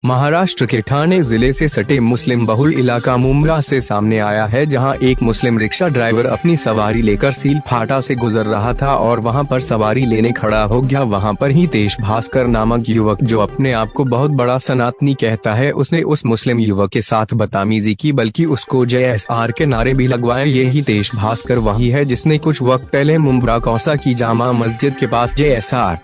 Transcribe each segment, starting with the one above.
महाराष्ट्र के ठाणे जिले से सटे मुस्लिम बहुल इलाका मुंब्रा से सामने आया है, जहां एक मुस्लिम रिक्शा ड्राइवर अपनी सवारी लेकर सील फाटा से गुजर रहा था और वहां पर सवारी लेने खड़ा हो गया। वहां पर हितेश भास्कर नामक युवक, जो अपने आप को बहुत बड़ा सनातनी कहता है, उसने उस मुस्लिम युवक के साथ बदतमीजी की, बल्कि उसको JSR के नारे भी लगवाए। ये हितेश भास्कर वही है जिसने कुछ वक्त पहले मुंब्रा कौसा की जामा मस्जिद के पास JSR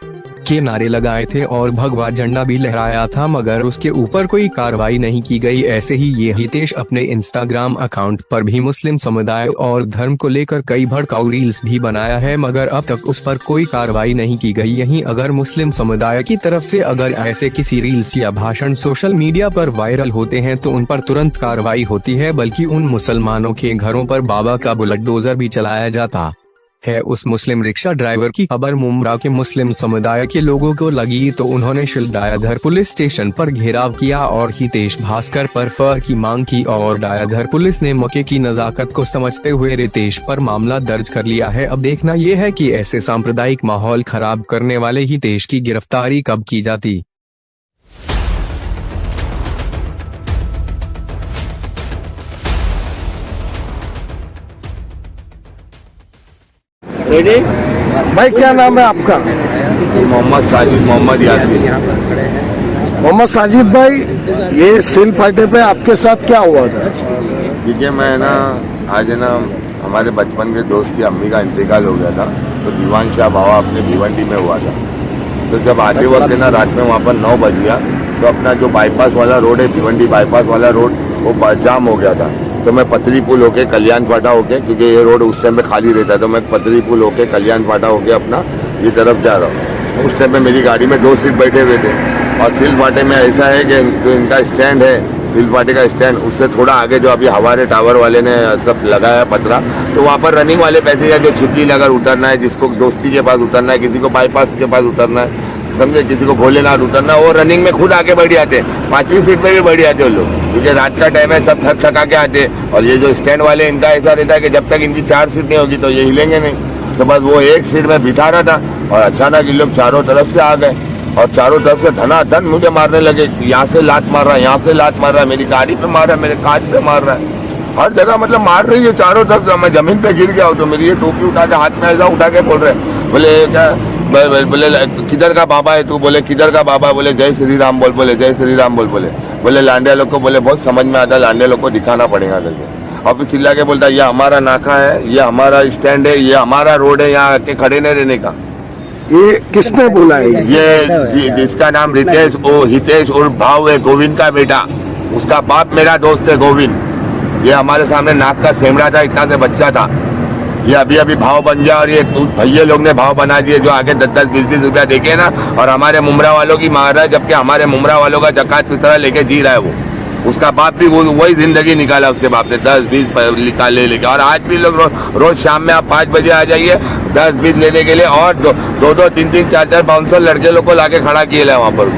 के नारे लगाए थे और भगवा झंडा भी लहराया था, मगर उसके ऊपर कोई कार्रवाई नहीं की गई। ऐसे ही ये हितेश अपने इंस्टाग्राम अकाउंट पर भी मुस्लिम समुदाय और धर्म को लेकर कई भड़काऊ रील्स भी बनाया है, मगर अब तक उस पर कोई कार्रवाई नहीं की गई। यहीं अगर मुस्लिम समुदाय की तरफ से अगर ऐसे किसी रील्स या भाषण सोशल मीडिया पर वायरल होते हैं तो उन पर तुरंत कार्रवाई होती है, बल्कि उन मुसलमानों के घरों पर बाबा का बुलडोजर भी चलाया जाता है। उस मुस्लिम रिक्शा ड्राइवर की खबर मुंब्रा के मुस्लिम समुदाय के लोगों को लगी तो उन्होंने शिलडायाधर पुलिस स्टेशन पर घेराव किया और हितेश भास्कर पर फर की मांग की और डायाधर पुलिस ने मौके की नजाकत को समझते हुए रितेश पर मामला दर्ज कर लिया है। अब देखना यह है कि ऐसे सांप्रदायिक माहौल खराब करने वाले हितेश की गिरफ्तारी कब की जाती। भाई क्या नाम है आपका? मोहम्मद साजिद मोहम्मद यासीन। मोहम्मद साजिद भाई, ये सील फाटे पे आपके साथ क्या हुआ था? देखिए, मैं ना आज ना हमारे बचपन के दोस्त की अम्मी का इंतकाल हो गया था, तो दीवान शाह बाबा अपने भिवंडी में हुआ था। तो जब आते वक्त ना रात में वहाँ पर 9 बज गया, तो अपना जो बाईपास वाला रोड है, भिवंडी बाईपास वाला रोड, वो जाम हो गया था। तो मैं पतरी पुल होके कल्याण फाटा होके, क्योंकि ये रोड उस टाइम पे खाली रहता है, तो मैं पतरी पुल होके कल्याण फाटा होके अपना ये तरफ जा रहा हूँ। उस टाइम पे मेरी गाड़ी में 2 सीट बैठे हुए थे और सील फाटे में ऐसा है कि जो इनका स्टैंड है, सील फाटे का स्टैंड, उससे थोड़ा आगे जो अभी हवारे टावर वाले ने सब लगाया पतरा, तो वहाँ पर रनिंग वाले पैसेंजर जो छुट्टी लगाकर उतरना है, जिसको दोस्ती के पास उतरना है, किसी को बाईपास के पास उतरना है, समझे, किसी को भोलेनाथ उतरना, वो रनिंग में खुद आके बैठ जाते, 5वीं सीट पे भी बैठ जाते वो लोग, क्योंकि रात का टाइम है, सब थक थका के आते। और ये जो स्टैंड वाले, इनका ऐसा रहता है कि जब तक इनकी 4 सीट नहीं होगी तो ये हिलेंगे नहीं। तो बस वो एक सीट में बिठा रहा था और अचानक ये लोग चारों तरफ से आ गए और चारों तरफ से धनाधन मुझे मारने लगे। यहाँ से लात मार रहा है, यहाँ से लात मार रहा है, मेरी गाड़ी पे मार रहा है, मेरे कांच पे मार रहा है, हर जगह मतलब मार रही है चारों तरफ से। मैं जमीन पे गिर गया हूँ, तो मेरी ये टोपी उठा के हाथ में ऐसा उठा के बोल रहे, बोले क्या, बोले किधर का बाबा है तू? बोले किधर का बाबा? बोले जय श्री राम बोल, बोले जय श्री राम बोल, बोले लांडिया लोग को, बोले बहुत समझ में आता है, लांडिया लोग को दिखाना पड़ेगा करके। और फिर चिल्ला के बोलता, ये हमारा नाका है, ये हमारा स्टैंड है, ये हमारा रोड है, यहाँ आके खड़े नहीं रहने का। ये किसने बोला है? ये जिसका नाम रितेश, ओ हितेश उर्फ भाव है, गोविंद का बेटा, उसका बाप मेरा दोस्त है गोविंद। ये हमारे सामने नाक का सेमड़ा था, इतना से बच्चा था, ये अभी अभी भाव बन गया और ये भैया लोग ने भाव बना दिए, जो आगे 10-10, 20-20 रुपया देके ना, और हमारे मुमरा वालों की मार रहा है, जबकि हमारे मुमरा वालों का जकात फितरा लेके जी रहा है वो। उसका बाप भी वही जिंदगी निकाला उसके बाप से, 10-20 निकाल लेके। और आज भी लोग रोज शाम में आप 5 बजे आ जाइए 10-20 लेने के लिए, और 2-2, 3-3, 4-4 बाउंसर लड़के लोग को लाके खड़ा किए वहाँ पर।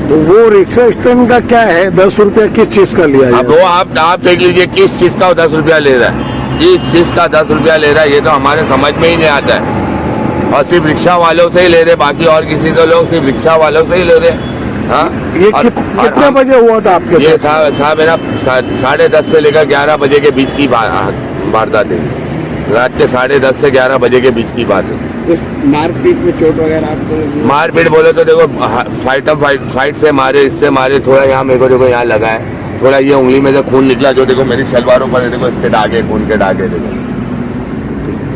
तो वो रिक्शा स्टैंड का क्या है? 10 रुपया किस चीज का लिया? अब वो आप देख लीजिए किस चीज का 10 रुपया ले रहा है, इस चीज का 10 रुपया ले रहा है, ये तो हमारे समझ में ही नहीं आता है। और सिर्फ रिक्शा वालों से ही ले रहे, बाकी और किसी को लोग सिर्फ रिक्शा वालों से ही ले रहे। हाँ, ये कितने बजे हुआ था आपके ये साथ? साहब है ना 10:30 से लेकर 11 बजे के बीच की वारदात है। रात के 10:30 से 11 बजे के बीच की बात है। मारपीट में चोट वगैरह आपको? मारपीट बोले तो देखो, फाइट से मारे, इससे मारे, थोड़ा यहाँ मेरे को देखो यहाँ लगा है, थोड़ा ये उंगली में से खून निकला, जो देखो मेरी शलवारों पर देखो इसके दागे, खून के दागे देखो।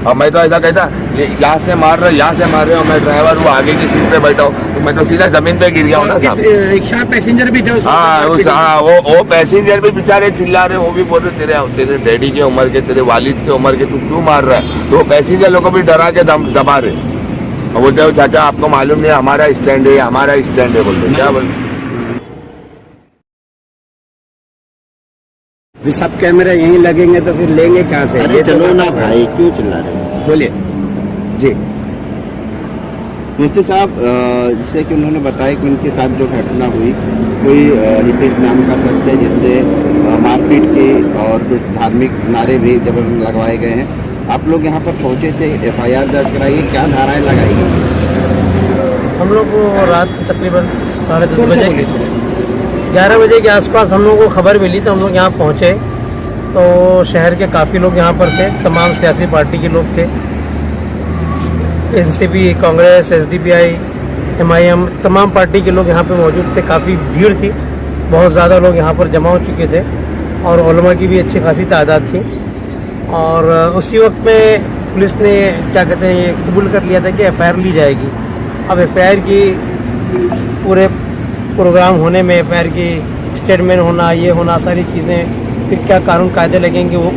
और मैं तो ऐसा कहता, यहाँ से मार रहे हो, मैं ड्राइवर हूँ, आगे की सीट पे बैठा हूँ, तो मैं तो सीधा जमीन पे गिर गया हूँ ना साहब। रिक्शा पैसेंजर भी थे? हाँ, वो पैसेंजर भी बेचारे चिल्ला रहे, वो भी बोल रहे तेरे डैडी के उम्र के, तेरे वालिद के उम्र के, तू क्यों मार रहा है? तो वो पैसेंजर लोग को भी डरा के दबा रहे। और बोलते हो चाचा आपको मालूम नहीं हमारा स्टैंड है, हमारा स्टैंड है, बोलते क्या बोलते। सब कैमरा यहीं लगेंगे तो फिर लेंगे कहाँ से? अरे चलो ना भाई, क्यों चिल्ला रहे हैं? बोलिए जी। मुंशी साहब, जैसे कि उन्होंने बताया कि उनके साथ जो घटना हुई, कोई हितेश नाम का शख्स है जिसने मारपीट की और कुछ धार्मिक नारे भी जब लगवाए गए हैं। आप लोग यहाँ पर पहुँचे थे, FIR दर्ज कराइए, क्या धाराएं लगाई गई? हम लोग रात तकरीबन 10:30 बजे 11 बजे के आसपास हम लोगों को खबर मिली तो हम लोग यहाँ पहुँचे तो शहर के काफ़ी लोग यहाँ पर थे, तमाम सियासी पार्टी के लोग थे, एनसीपी, कांग्रेस, एसडीपीआई, एमआईएम, तमाम पार्टी के लोग यहाँ पे मौजूद थे। काफ़ी भीड़ थी, बहुत ज़्यादा लोग यहाँ पर जमा हो चुके थे और उलमा की भी अच्छी खासी तादाद थी। और उसी वक्त में पुलिस ने क्या कहते हैं ये कबूल कर लिया था कि एफआईआर ली जाएगी। अब एफआईआर की पूरे प्रोग्राम होने में एफआईआर की स्टेटमेंट होना, ये होना, सारी चीज़ें, फिर क्या कानून कायदे लगेंगे, वो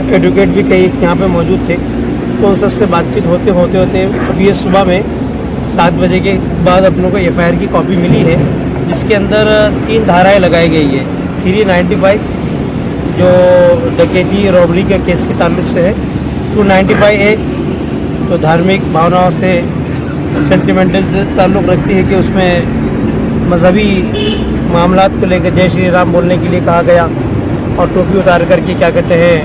एडवोकेट भी कई यहाँ पे मौजूद थे। तो उन सबसे बातचीत होते होते अभी ये सुबह में 7 बजे के बाद अपनों को एफआईआर की कॉपी मिली है, जिसके अंदर 3 धाराएं लगाई गई है। 395 जो डकैती रॉबरी के केस के ताल्लुक से है, 295A तो धार्मिक भावनाओं से सेंटिमेंटल से ताल्लुक़ रखती है कि उसमें मजहबी मामलात को लेकर जय श्री राम बोलने के लिए कहा गया और टोपी उतार करके क्या कहते हैं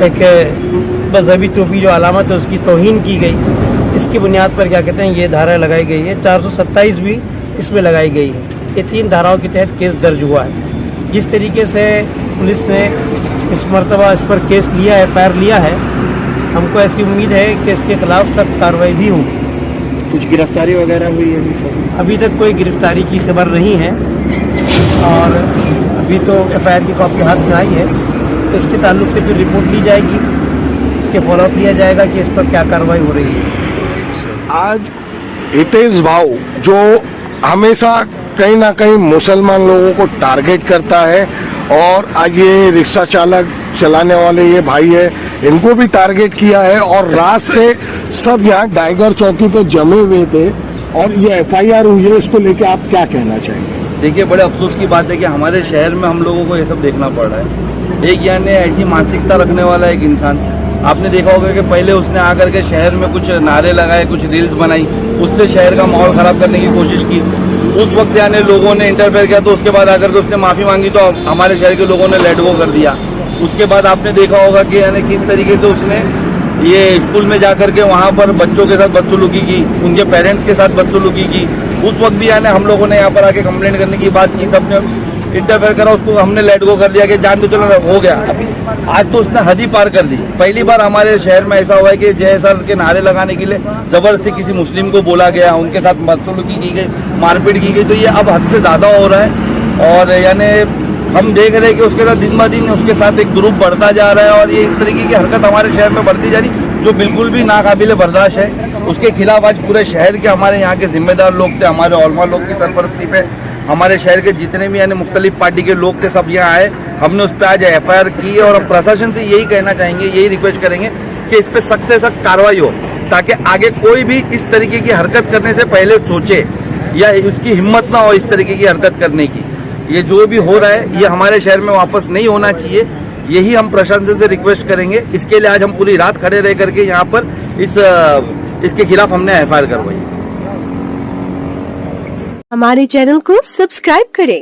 एक मजहबी टोपी जो अलामत है उसकी तौहीन की गई। इसकी बुनियाद पर क्या कहते हैं ये धारा लगाई गई है। 427 भी इसमें लगाई गई है। ये 3 धाराओं के तहत केस दर्ज हुआ है। जिस तरीके से पुलिस ने इस मरतबा इस पर केस लिया है, एफआईआर लिया है, हमको ऐसी उम्मीद है कि इसके खिलाफ सख्त कार्रवाई भी होगी। कुछ गिरफ्तारी वगैरह हुई है? अभी तक कोई गिरफ्तारी की खबर नहीं है और अभी तो एफआईआर की कॉपी हाथ में आई है, तो इसके ताल्लुक से फिर रिपोर्ट ली जाएगी, इसके फॉलोअप लिया जाएगा कि इस पर क्या कार्रवाई हो रही है। आज हितेश भाव जो हमेशा कहीं ना कहीं मुसलमान लोगों को टारगेट करता है और आज ये रिक्शा चालक चलाने वाले ये भाई है, इनको भी टारगेट किया है और रात से सब यहाँ टाइगर चौकी पे जमे हुए थे और ये एफआईआर हुई है। इसको लेके आप क्या कहना चाहेंगे? देखिए, बड़े अफसोस की बात है कि हमारे शहर में हम लोगों को ये सब देखना पड़ रहा है। एक यानी ऐसी मानसिकता रखने वाला एक इंसान, आपने देखा होगा कि पहले उसने आकर के शहर में कुछ नारे लगाए, कुछ रील्स बनाई, उससे शहर का माहौल ख़राब करने की कोशिश की। उस वक्त यानी लोगों ने इंटरफेयर किया तो उसके बाद आकर के उसने माफ़ी मांगी तो हमारे शहर के लोगों ने लेट गो कर दिया। उसके बाद आपने देखा होगा कि यानी किस तरीके से उसने ये स्कूल में जाकर के वहाँ पर बच्चों के साथ बदसलूकी की, उनके पेरेंट्स के साथ बदसलूकी की। उस वक्त भी यानी हम लोगों ने यहाँ पर आके कंप्लेंट करने की बात की, सबने इंटरफेयर करा, उसको हमने लेट गो कर दिया कि जान तो चलो हो गया। अभी आज तो उसने हद ही पार कर दी। पहली बार हमारे शहर में ऐसा हुआ है कि जय सर के नारे लगाने के लिए जबरदस्ती किसी मुस्लिम को बोला गया, उनके साथ बदसलूकी की गई, मारपीट की गई। तो ये अब हद से ज़्यादा हो रहा है और यानी हम देख रहे हैं कि उसके साथ दिन ब दिन उसके साथ एक ग्रुप बढ़ता जा रहा है और ये इस तरीके की हरकत हमारे शहर में बढ़ती जा रही, जो बिल्कुल भी नाकाबिले बर्दाश्त है। उसके खिलाफ आज पूरे शहर के हमारे यहाँ के जिम्मेदार लोग थे, हमारे उलमा लोग की सरपरस्ती पे हमारे शहर के जितने भी यानी मुख्तलिफ पार्टी के लोग थे, सब यहाँ आए। हमने उस पर आज एफआईआर की और हम प्रशासन से यही कहना चाहेंगे, यही रिक्वेस्ट करेंगे कि इस पर सख्त से सख्त कार्रवाई हो, ताकि आगे कोई भी इस तरीके की हरकत करने से पहले सोचे या उसकी हिम्मत ना हो इस तरीके की हरकत करने की। ये जो भी हो रहा है ये हमारे शहर में वापस नहीं होना चाहिए, यही हम प्रशासन से रिक्वेस्ट करेंगे। इसके लिए आज हम पूरी रात खड़े रह करके यहाँ पर इसके खिलाफ हमने एफआईआर करवाई। हमारे चैनल को सब्सक्राइब करें,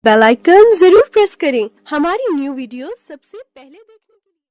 बेल आइकन जरूर प्रेस करें हमारी न्यू वीडियो सबसे पहले